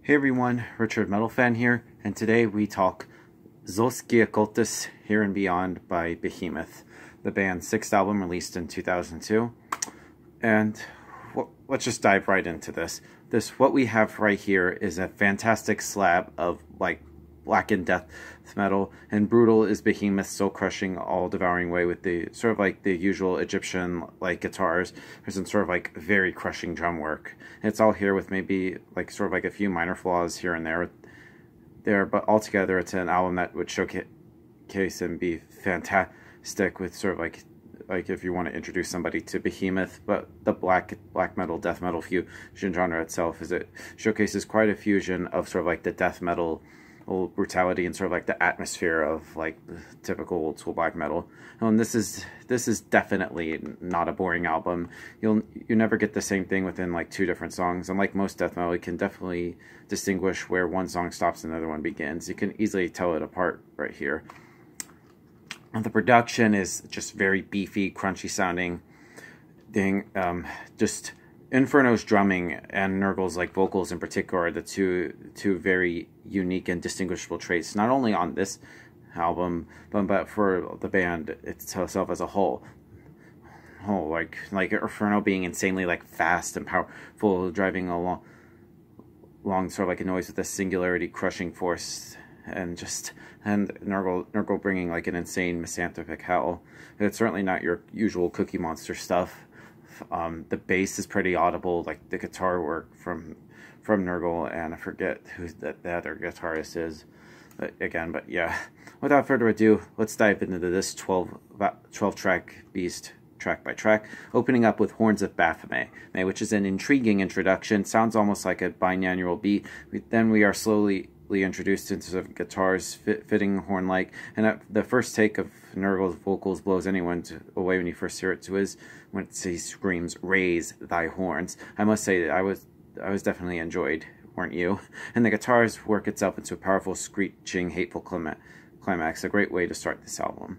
Hey everyone, Richard Metal Fan here, and today we talk Zolskia Cultus Here and Beyond by Behemoth, the band's sixth album released in 2002. And let's just dive right into this. What we have right here is a fantastic slab of like blackened death metal, and brutal is Behemoth's soul-crushing, all-devouring way with the sort of like the usual Egyptian like guitars. There's some sort of like very crushing drum work. And it's all here with maybe like sort of like a few minor flaws here and there, but altogether it's an album that would showcase and be fantastic with sort of like if you want to introduce somebody to Behemoth. But the black metal, death metal fusion genre itself showcases quite a fusion of sort of like the death metal brutality and sort of like the atmosphere of like the typical old school black metal. And this is definitely not a boring album. You never get the same thing within like two different songs. Unlike most death metal, you can definitely distinguish where one song stops and another one begins. You can easily tell it apart right here. And the production is just very beefy, crunchy sounding thing. Just Inferno's drumming and Nurgle's like vocals in particular are the two very unique and distinguishable traits, not only on this album but for the band itself as a whole. Like Inferno being insanely like fast and powerful, driving along sort of like a noise with a singularity crushing force, and Nurgle bringing like an insane misanthropic howl. It's certainly not your usual Cookie Monster stuff. The bass is pretty audible, like the guitar work from Nurgle, and I forget who the other guitarist is. But yeah, without further ado, let's dive into this 12-track beast track by track, opening up with Horns of Baphomet, which is an intriguing introduction. Sounds almost like a binaural beat. Then we are slowly introduced into sort of guitars fitting horn-like, and the first take of Nurgle's vocals blows anyone away when you first hear it when he screams, "Raise thy horns." I must say that I was definitely enjoyed, weren't you? And the guitars work itself into a powerful, screeching, hateful climax, a great way to start this album.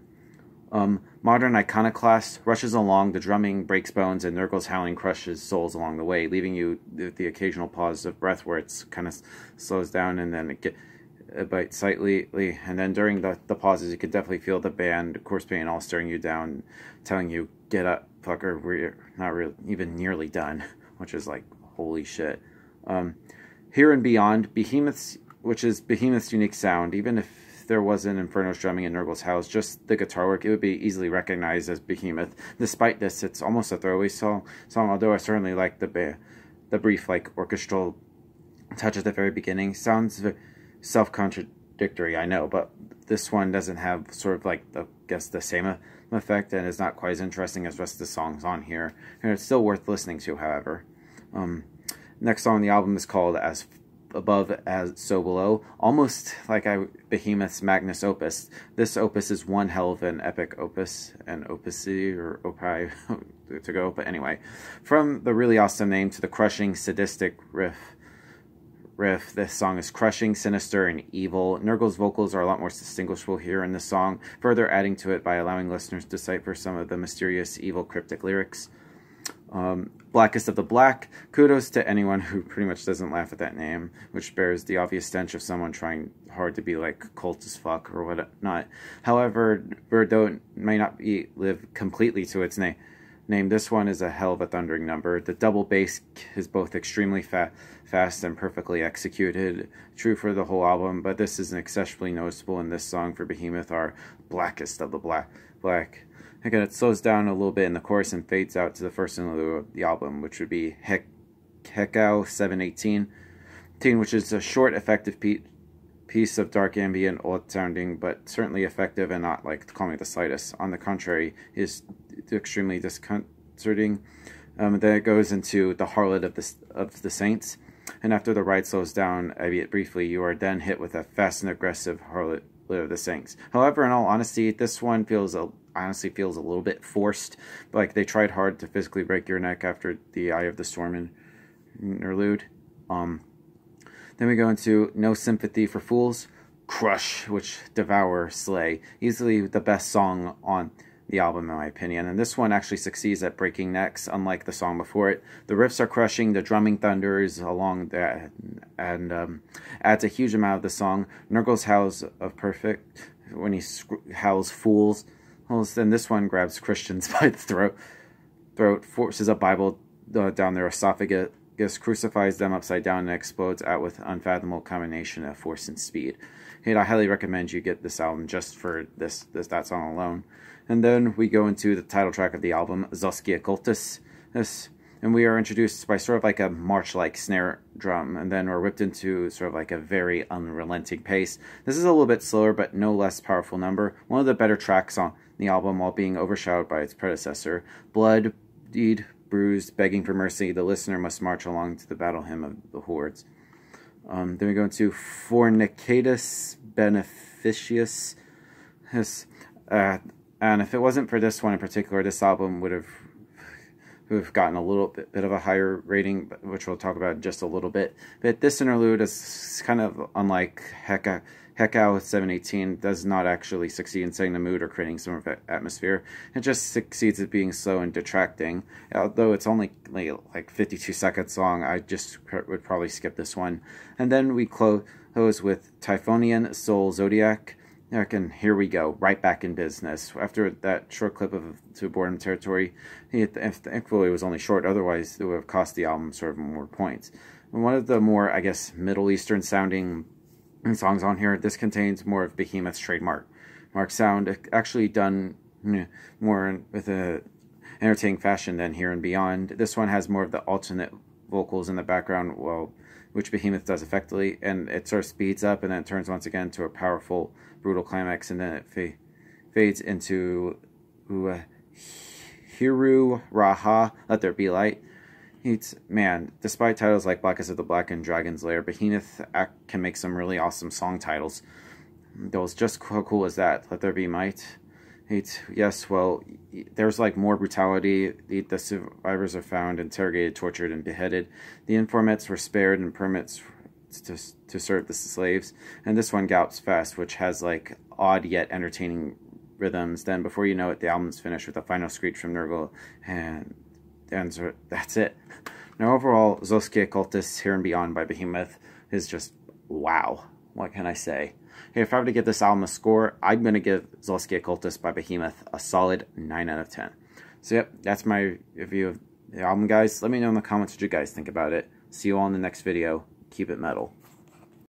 Modern Iconoclast rushes along, the drumming breaks bones, and Nurgle's howling crushes souls along the way, leaving you with the occasional pause of breath where it's kind of slows down and then it bites slightly. And then during the pauses, you can definitely feel the band, Corpse Paint, all staring you down, telling you, "Get up, fucker, we're not even nearly done," which is like, holy shit. Here and Beyond, which is Behemoth's unique sound. Even if there wasn't Inferno's drumming in Nurgle's house, just the guitar work, it would be easily recognized as Behemoth. Despite this, it's almost a throwaway song, although I certainly like the brief like orchestral touch at the very beginning. Sounds self-contradictory, I know, but this one doesn't have sort of like the same effect, and is not quite as interesting as the rest of the songs on here. And it's still worth listening to, however. Next song on the album is called As Above As So Below, almost like Behemoth's magnus opus. This opus is one hell of an epic opus, an opusy or opie to go, but anyway, from the really awesome name to the crushing sadistic riff, this song is crushing, sinister, and evil. Nurgle's vocals are a lot more distinguishable here in this song, further adding to it by allowing listeners to decipher some of the mysterious, evil, cryptic lyrics. Blackest of the Black, kudos to anyone who pretty much doesn't laugh at that name, which bears the obvious stench of someone trying hard to be like cult as fuck or whatnot. However, though may not live completely to its name, this one is a hell of a thundering number. The double bass is both extremely fast and perfectly executed, true for the whole album, but this is exceptionally noticeable in this song for Behemoth, our Blackest of the Black. Again, it slows down a little bit in the chorus and fades out to the first interlude of the album, which would be Hekau 718, which is a short, effective piece of dark ambient, old-sounding, but certainly effective and not like calming the slightest. On the contrary, is extremely disconcerting. Then it goes into the Harlot of the Saints, and after the ride slows down, albeit briefly, you are then hit with a fast and aggressive Harlot of the Saints. However, in all honesty, this one honestly feels a little bit forced, like they tried hard to physically break your neck after the Eye of the Storm interlude. Then we go into No Sympathy for Fools, Crush, which devour, slay. Easily the best song on the album, in my opinion. And this one actually succeeds at breaking necks, unlike the song before it. The riffs are crushing, the drumming thunders along that, and adds a huge amount of the song. Nurgle's howls of perfect, when he howls fools. Well, then this one grabs Christians by the throat, forces a Bible down their esophagus, crucifies them upside down, and explodes out with unfathomable combination of force and speed. And I highly recommend you get this album just for that song alone. And then we go into the title track of the album, Zoskia Cultus. And we are introduced by sort of like a march-like snare drum, and then we're whipped into sort of like a very unrelenting pace. This is a little bit slower, but no less powerful number. One of the better tracks on the album, while being overshadowed by its predecessor. Bloodied, bruised, begging for mercy, the listener must march along to the battle hymn of the hordes. Then we go into Fornicatus Beneficius. And if it wasn't for this one in particular, this album would have gotten a little bit of a higher rating, which we'll talk about in just a little bit. But this interlude is kind of unlike Hekau 718, does not actually succeed in setting the mood or creating some atmosphere. It just succeeds at being slow and detracting. Although it's only like 52 seconds long, I just would probably skip this one. And then we close with Typhonian Soul Zodiac. And here we go, right back in business. After that short clip of To Boredom Territory, thankfully it was only short, otherwise it would have cost the album sort of more points. And one of the more, I guess, Middle Eastern sounding songs on here, this contains more of Behemoth's trademark sound, actually done more with a entertaining fashion than Here and Beyond. This one has more of the alternate vocals in the background, which Behemoth does effectively, and it sort of speeds up and then turns once again to a powerful, brutal climax, and then it fades into Hiru Raha, Let There Be Light. Man, despite titles like Blackest of the Black and Dragon's Lair, Behemoth can make some really awesome song titles. Those just how cool is that? Let There Be Might. Yes, well, there's like more brutality. The survivors are found, interrogated, tortured, and beheaded. The informants were spared, and permits to serve the slaves. And this one gallops fast, which has like odd yet entertaining rhythms. Then before you know it, the album's finished with a final screech from Nurgle, and that's it. Now overall, Zoskia Cultus, Here and Beyond by Behemoth is just wow. What can I say? Hey, if I were to give this album a score, I'm going to give Zoskia Cultus by Behemoth a solid 9 out of 10. So yep, that's my review of the album, guys. Let me know in the comments what you guys think about it. See you all in the next video. Keep it metal.